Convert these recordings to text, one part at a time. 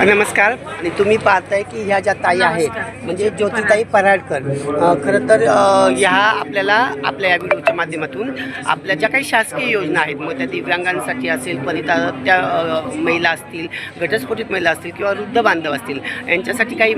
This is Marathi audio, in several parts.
नमस्कार. आणि तुम्ही पाहताय की ह्या ज्या ताई आहेत म्हणजे ज्योतिताई पराडकर, खरं तर ह्या आपल्याला आपल्या या व्हिडिओच्या माध्यमातून आपल्या ज्या काही शासकीय योजना आहेत, मग त्या दिव्यांगांसाठी असेल, परित्या महिला असतील, घटस्फोटित महिला असतील किंवा वृद्ध बांधव असतील, यांच्यासाठी काही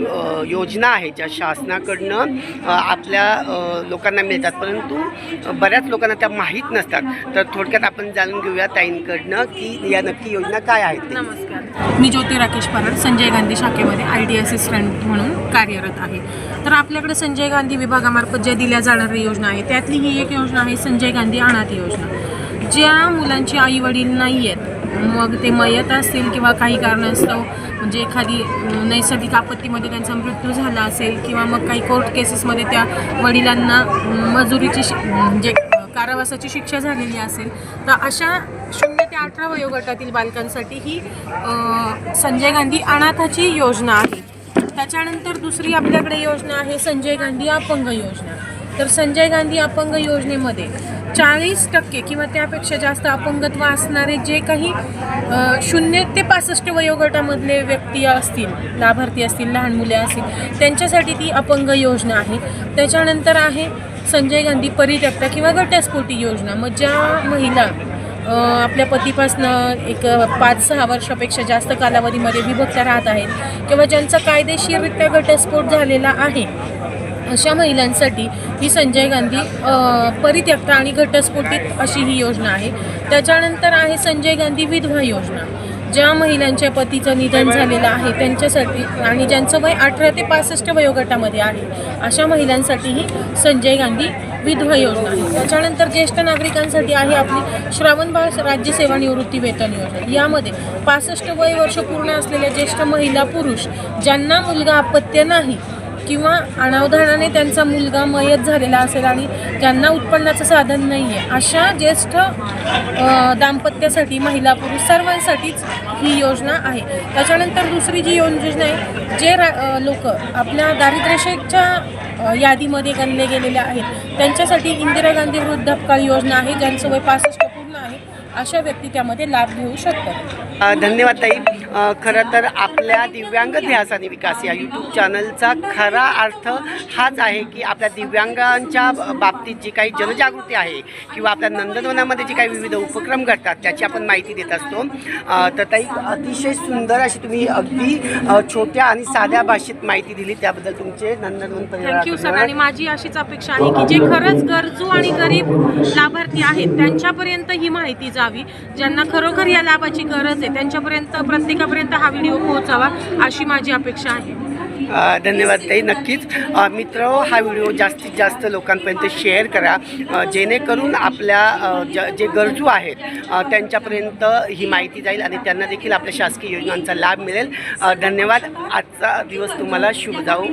योजना आहेत ज्या शासनाकडनं आपल्या लोकांना मिळतात, परंतु बऱ्याच लोकांना त्या माहीत नसतात. तर थोडक्यात आपण जाणून घेऊया ताईंकडनं की या नक्की योजना काय आहेत. नमस्कार, मी ज्योती राकेश पराड संजय गांधी शाखेमध्ये IT असिस्टंट म्हणून कार्यरत आहे. तर आपल्याकडे संजय गांधी विभागामार्फत ज्या दिल्या जाणाऱ्या योजना आहे त्यातली ही एक योजना आहे संजय गांधी अनाथ योजना. ज्या मुलांची आई वडील नाही आहेत, मग ते मयत असतील किंवा काही कारणास्तव म्हणजे एखादी नैसर्गिक आपत्तीमध्ये त्यांचा मृत्यू झाला असेल किंवा मग काही कोर्ट केसेसमध्ये त्या वडिलांना मजुरीची म्हणजे कारावासाची शिक्षा झालेली असेल, तर अशा 0 ते 18 वयोगटातील बालकांसाठी ही संजय गांधी अनाथाची योजना आहे. त्याच्यानंतर दुसरी आपल्याकडे योजना आहे संजय गांधी अपंग योजना. तर संजय गांधी अपंग योजनेमध्ये 40% किंवा त्यापेक्षा जास्त अपंगत्व असणारे जे काही 0 ते 65 वयोगटामधले व्यक्ती असतील, लाभार्थी असतील, लहान मुले असतील, त्यांच्यासाठी ती अपंग योजना आहे. त्याच्यानंतर आहे संजय गांधी परित्यक्ता किंवा घटस्फोटी योजना. मग ज्या महिला आपल्या पतीपासनं एक 5-6 वर्षापेक्षा जास्त कालावधीमध्ये विभक्त राहत आहेत किंवा ज्यांचा कायदेशीररित्या घटस्फोट झालेला आहे, अशा महिलांसाठी ही संजय गांधी परित्यक्ता आणि घटस्फोटित अशी ही योजना आहे. त्याच्यानंतर आहे संजय गांधी विधवा योजना. ज्या महिलांच्या पतीचं निधन झालेलं आहे त्यांच्यासाठी आणि ज्यांचं वय 18 ते 65 वयोगटामध्ये आहे, अशा महिलांसाठी ही संजय गांधी विधवा योजना आहे. त्याच्यानंतर ज्येष्ठ नागरिकांसाठी आहे आपली श्रावणबाळ राज्य सेवा निवृत्ती वेतन योजना. यामध्ये 65 वर्ष पूर्ण असलेल्या ज्येष्ठ महिला पुरुष ज्यांना मुलगा अपत्य नाही किंवा अनावधानाने त्यांचा मुलगा मयत झालेला असेल आणि ज्यांना उत्पन्नाचं साधन नाही आहे, अशा ज्येष्ठ दाम्पत्यासाठी महिला पुरुष सर्वांसाठीच ही योजना आहे. त्याच्यानंतर दुसरी जी योजना आहे, जे लोक आपल्या दारिद्र्यरेषेच्या यादीमध्ये गणले गेलेले आहेत त्यांच्यासाठी इंदिरा गांधी वृद्धापकाळ योजना आहे. ज्यांचं वय 65 पूर्ण आहे, अशा व्यक्ती त्यामध्ये लाभ घेऊ शकतात. धन्यवाद ताई. खरं तर आपल्या दिव्यांग ध्यास आणि विकास या यूट्यूब चॅनलचा खरा अर्थ हाच आहे की आपल्या दिव्यांगांच्या बाबतीत जी काही जनजागृती आहे किंवा आपल्या नंदनवनामध्ये जे काही विविध उपक्रम घडतात त्याची आपण माहिती देत असतो. तर ताई, अतिशय सुंदर अशी तुम्ही अगदी छोट्या आणि साध्या भाषेत माहिती दिली, त्याबद्दल तुमचे नंदनवन परिवार थँक्यू सर. आणि माझी अशीच अपेक्षा आहे की जे खरंच गरजू आणि गरीब लाभार्थी आहेत त्यांच्यापर्यंत ही माहिती जावी. ज्यांना खरोखर या लाभाची गरज आहे त्यांच्यापर्यंत प्रत्येकापर्यंत हा व्हिडिओ पोहोचावा अशी माझी अपेक्षा आहे. धन्यवाद ताई. नक्कीच मित्र, हा व्हिडिओ जास्तीत जास्त लोकांपर्यंत शेअर करा, जेणेकरून आपल्या जे गरजू आहेत त्यांच्यापर्यंत ही माहिती जाईल आणि त्यांना देखील आपल्या शासकीय योजनांचा लाभ मिळेल. धन्यवाद. आजचा दिवस तुम्हाला शुभ जाओ.